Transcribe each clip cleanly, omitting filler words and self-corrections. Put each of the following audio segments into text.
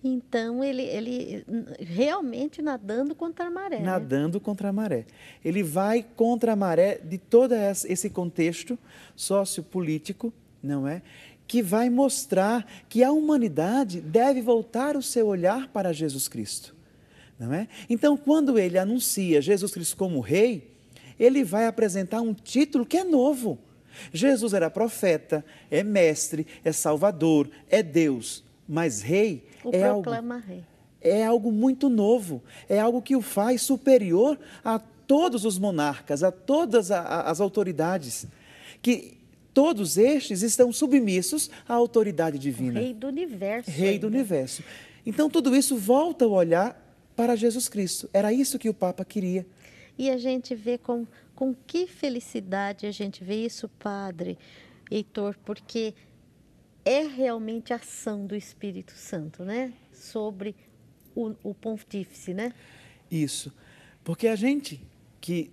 Então, ele realmente nadando contra a maré, né? Nadando contra a maré. Ele vai contra a maré de todo esse contexto sociopolítico, não é? Que vai mostrar que a humanidade deve voltar o seu olhar para Jesus Cristo, não é? Então, quando ele anuncia Jesus Cristo como rei, ele vai apresentar um título que é novo. Jesus era profeta, é mestre, é salvador, é Deus, mas rei O é algo proclama rei. é algo muito novo, é algo que o faz superior a todos os monarcas, a todas as autoridades, que todos estes estão submissos à autoridade O divina, rei do universo Rei do ainda. universo. Então tudo isso volta o olhar para Jesus Cristo. Era isso que o Papa queria. E a gente vê com que felicidade a gente vê isso, Padre Heitor, porque é realmente a ação do Espírito Santo, né? Sobre o pontífice, né? Isso. Porque a gente que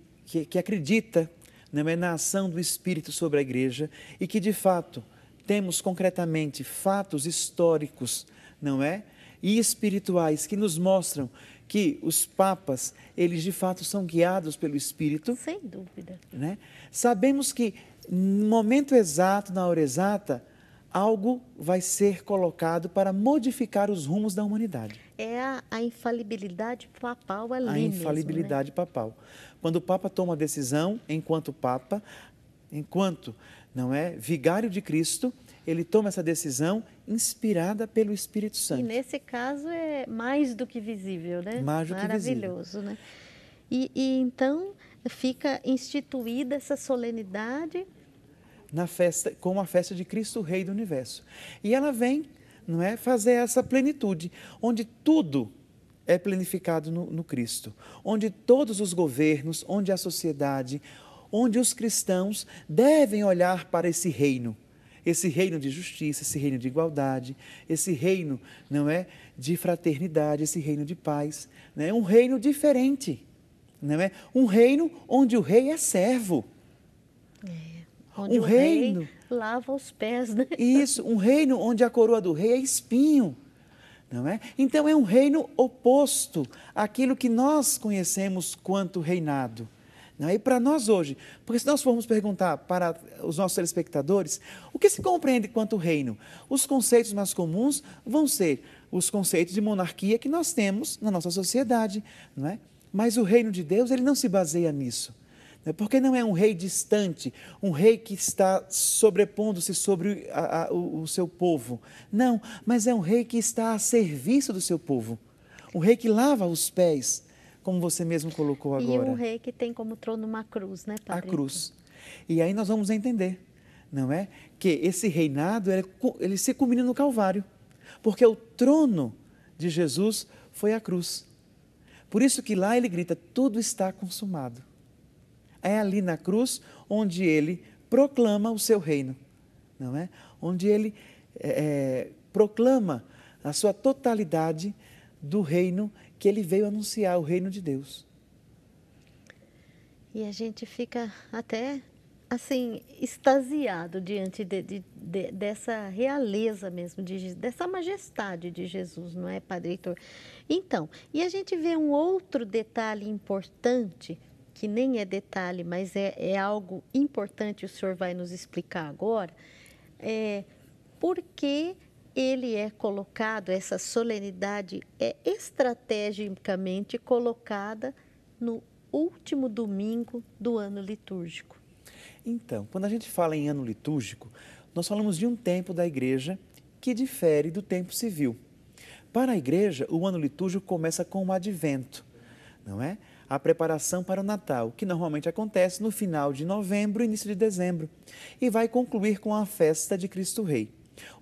acredita, não é, na ação do Espírito sobre a igreja e que de fato temos concretamente fatos históricos, não é? E espirituais que nos mostram que os papas, eles de fato são guiados pelo Espírito, Sem dúvida. né? Sabemos que no momento exato, na hora exata, algo vai ser colocado para modificar os rumos da humanidade. É a infalibilidade papal ali A mesmo, né? infalibilidade papal. Quando o Papa toma a decisão, enquanto Papa, enquanto não é vigário de Cristo, ele toma essa decisão inspirada pelo Espírito E Santo. nesse caso é mais do que visível, né? Mais do que visível. Maravilhoso, né? E então fica instituída essa solenidade. Na festa, como a festa de Cristo, o Rei do Universo. E ela vem, não é, fazer essa plenitude, onde tudo é planificado no Cristo, onde todos os governos, onde a sociedade, onde os cristãos devem olhar para esse reino de justiça, esse reino de igualdade, esse reino, não é, de fraternidade, esse reino de paz, né? Um reino diferente, não é? Um reino onde o rei é servo. Onde Um o reino, rei lava os pés, né? isso, um reino onde a coroa do rei é espinho, não é? Então é um reino oposto àquilo que nós conhecemos quanto reinado. Não é? E para nós hoje, porque se nós formos perguntar para os nossos telespectadores, o que se compreende quanto reino? Os conceitos mais comuns vão ser os conceitos de monarquia que nós temos na nossa sociedade, não é? Mas o reino de Deus, ele não se baseia nisso. Porque não é um rei distante, um rei que está sobrepondo-se sobre o seu povo. Não, mas é um rei que está a serviço do seu povo. Um rei que lava os pés, como você mesmo colocou E agora. um rei que tem como trono uma cruz, né, A Padre? cruz. E aí nós vamos entender, não é? Que esse reinado, ele se culmina no Calvário. Porque o trono de Jesus foi a cruz. Por isso que lá ele grita, tudo está consumado. É ali na cruz onde ele proclama o seu reino, não é? Onde ele proclama a sua totalidade do reino que ele veio anunciar, o reino de Deus. E a gente fica até assim extasiado diante dessa realeza mesmo, dessa majestade de Jesus, não é, Padre Heitor? Então, e a gente vê um outro detalhe importante, que nem é detalhe, mas é algo importante, o senhor vai nos explicar agora, por que ele é colocado, essa solenidade é estrategicamente colocada no último domingo do ano litúrgico. Então, quando a gente fala em ano litúrgico, nós falamos de um tempo da igreja que difere do tempo civil. Para a igreja, o ano litúrgico começa com o advento, não é? A preparação para o Natal, que normalmente acontece no final de novembro, início de dezembro, e vai concluir com a festa de Cristo Rei.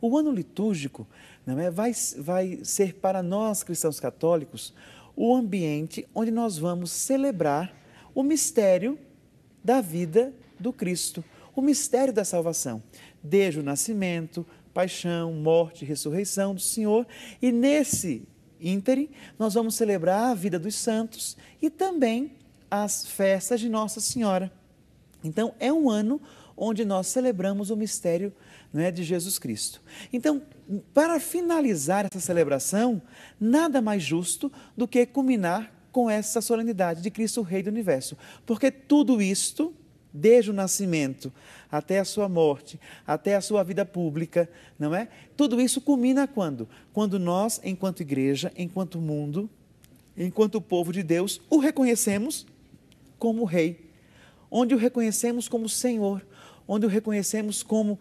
O ano litúrgico, não é, vai ser para nós cristãos católicos o ambiente onde nós vamos celebrar o mistério da vida do Cristo, o mistério da salvação, desde o nascimento, paixão, morte, ressurreição do Senhor, e nesse ínterim nós vamos celebrar a vida dos santos e também as festas de Nossa Senhora. Então é um ano onde nós celebramos o mistério não é, de Jesus Cristo. Então, para finalizar essa celebração, nada mais justo do que culminar com essa solenidade de Cristo Rei do Universo. Porque tudo isto, desde o nascimento até a sua morte, até a sua vida pública, não é? Tudo isso culmina quando? Quando nós, enquanto igreja, enquanto mundo, enquanto povo de Deus, o reconhecemos como Rei, onde o reconhecemos como Senhor, onde o reconhecemos como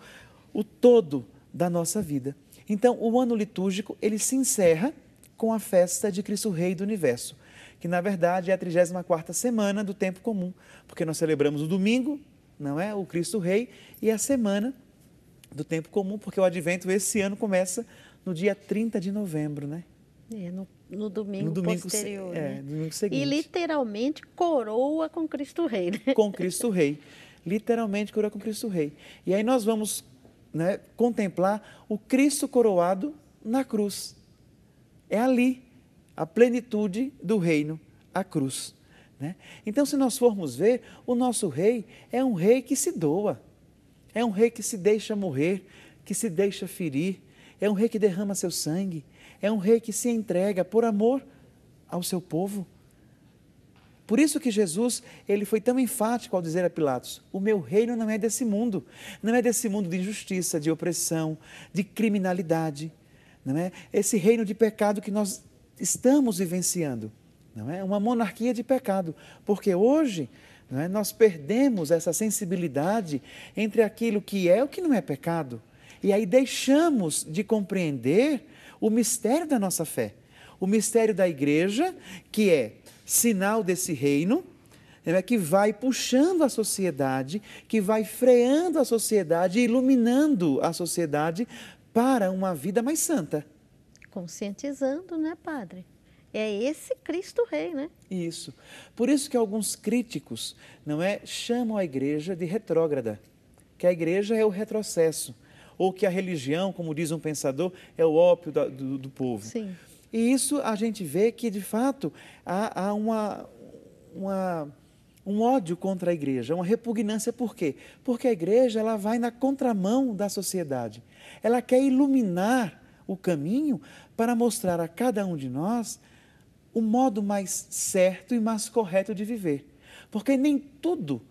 o todo da nossa vida. Então, o ano litúrgico, ele se encerra com a festa de Cristo Rei do Universo, que na verdade é a 34ª semana do tempo comum, porque nós celebramos o domingo, não é? O Cristo Rei, e a semana do tempo comum, porque o Advento esse ano começa no dia 30 de novembro, né? No domingo posterior, né? No domingo seguinte. E literalmente coroa com Cristo Rei, né? Com Cristo Rei. Literalmente coroa com Cristo Rei. E aí nós vamos, né, contemplar o Cristo coroado na cruz. É ali a plenitude do reino, a cruz, né? Então, se nós formos ver, o nosso rei é um rei que se doa, é um rei que se deixa morrer, que se deixa ferir, é um rei que derrama seu sangue, é um rei que se entrega por amor ao seu povo. Por isso que Jesus, ele foi tão enfático ao dizer a Pilatos: o meu reino não é desse mundo, não é desse mundo de injustiça, de opressão, de criminalidade, não é? Esse reino de pecado que nós estamos vivenciando, não é? Uma monarquia de pecado, porque hoje, não é, nós perdemos essa sensibilidade entre aquilo que é e o que não é pecado, e aí deixamos de compreender o mistério da nossa fé, o mistério da igreja, que é sinal desse reino, que vai puxando a sociedade, que vai freando a sociedade, iluminando a sociedade para uma vida mais santa. Conscientizando, né, padre? É esse Cristo Rei, né? Isso. Por isso que alguns críticos, não é, chamam a igreja de retrógrada, que a igreja é o retrocesso, ou que a religião, como diz um pensador, é o ópio do povo. Sim. E isso a gente vê que, de fato, há um ódio contra a igreja, uma repugnância. Por quê? Porque a igreja, ela vai na contramão da sociedade. Ela quer iluminar o caminho para mostrar a cada um de nós o modo mais certo e mais correto de viver. Porque nem tudo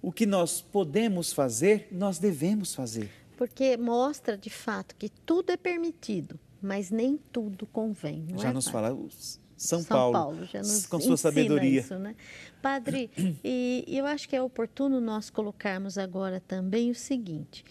o que nós podemos fazer, nós devemos fazer. Porque mostra, de fato, que tudo é permitido, mas nem tudo convém. Não já é, nos padre? fala São Paulo já nos com sua sabedoria. Isso, né? Padre, e eu acho que é oportuno nós colocarmos agora também o seguinte: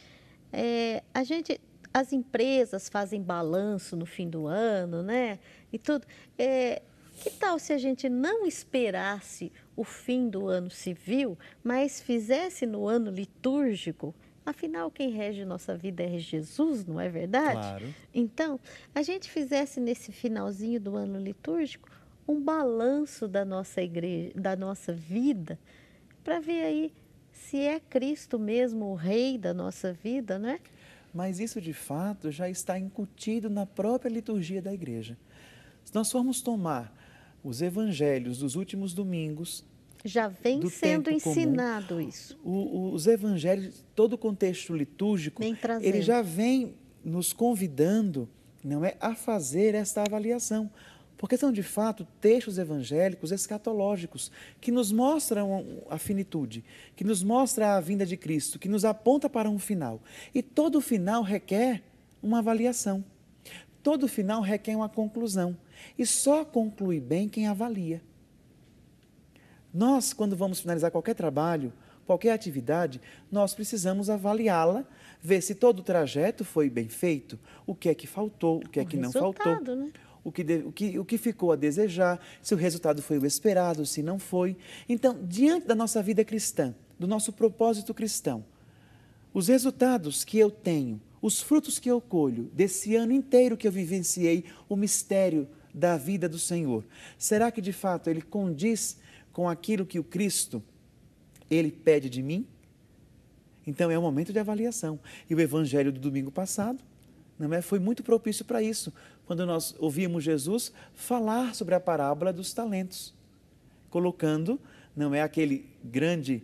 as empresas fazem balanço no fim do ano, né? E tudo. Que tal se a gente não esperasse o fim do ano civil, mas fizesse no ano litúrgico? Afinal, quem rege nossa vida é Jesus, não é verdade? Claro. Então, a gente fizesse nesse finalzinho do ano litúrgico um balanço da nossa igreja, da nossa vida, para ver aí se é Cristo mesmo o Rei da nossa vida, não é? Mas isso, de fato, já está incutido na própria liturgia da igreja. Se nós formos tomar os evangelhos dos últimos domingos, já vem sendo ensinado comum, isso. Os evangelhos, todo o contexto litúrgico, ele já vem nos convidando, não é, a fazer esta avaliação. Porque são, de fato, textos evangélicos escatológicos, que nos mostram a finitude, que nos mostra a vinda de Cristo, que nos aponta para um final. E todo final requer uma avaliação. Todo final requer uma conclusão. E só conclui bem quem avalia. Nós, quando vamos finalizar qualquer trabalho, qualquer atividade, nós precisamos avaliá-la, ver se todo o trajeto foi bem feito, o que é que faltou, o que é que não faltou, né? o que ficou a desejar, se o resultado foi o esperado, se não foi. Então, diante da nossa vida cristã, do nosso propósito cristão, os resultados que eu tenho, os frutos que eu colho desse ano inteiro que eu vivenciei, o mistério da vida do Senhor, será que de fato ele condiz com aquilo que o Cristo, ele pede de mim? Então é um momento de avaliação. E o evangelho do domingo passado, não é, foi muito propício para isso, quando nós ouvimos Jesus falar sobre a parábola dos talentos, colocando, não é, aquele grande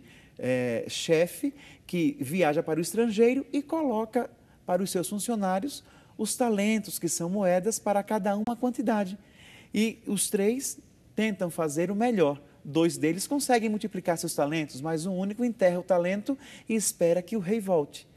chefe que viaja para o estrangeiro e coloca para os seus funcionários os talentos, que são moedas, para cada um uma quantidade. E os 3 tentam fazer o melhor. 2 deles conseguem multiplicar seus talentos, mas um único enterra o talento e espera que o rei volte.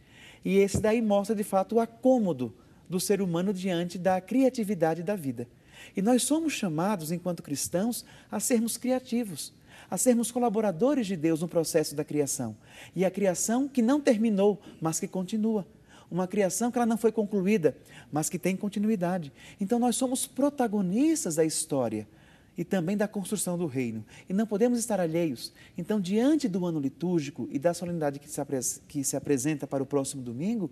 E esse daí mostra, de fato, o acômodo do ser humano diante da criatividade da vida. E nós somos chamados, enquanto cristãos, a sermos criativos, a sermos colaboradores de Deus no processo da criação. E a criação que não terminou, mas que continua. Uma criação que ela não foi concluída, mas que tem continuidade. Então nós somos protagonistas da história e também da construção do reino. E não podemos estar alheios. Então, diante do ano litúrgico e da solenidade que se apresenta para o próximo domingo,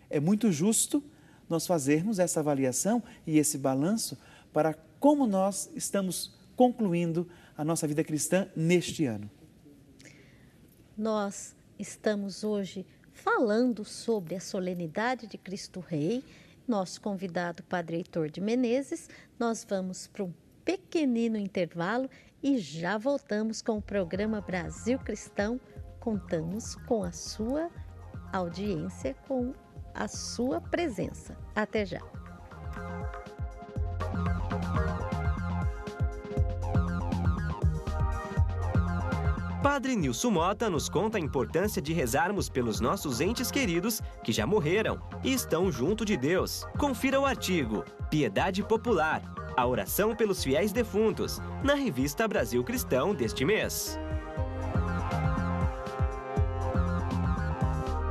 é muito justo nós fazermos essa avaliação e esse balanço para como nós estamos concluindo a nossa vida cristã neste ano. Nós estamos hoje falando sobre a solenidade de Cristo Rei. Nosso convidado, Padre Heitor de Menezes. Nós vamos para um pequenino intervalo e já voltamos com o programa Brasil Cristão. Contamos com a sua audiência, com a sua presença. Até já. Padre Nilson Mota nos conta a importância de rezarmos pelos nossos entes queridos que já morreram e estão junto de Deus. Confira o artigo Piedade Popular, a oração pelos fiéis defuntos, na revista Brasil Cristão deste mês.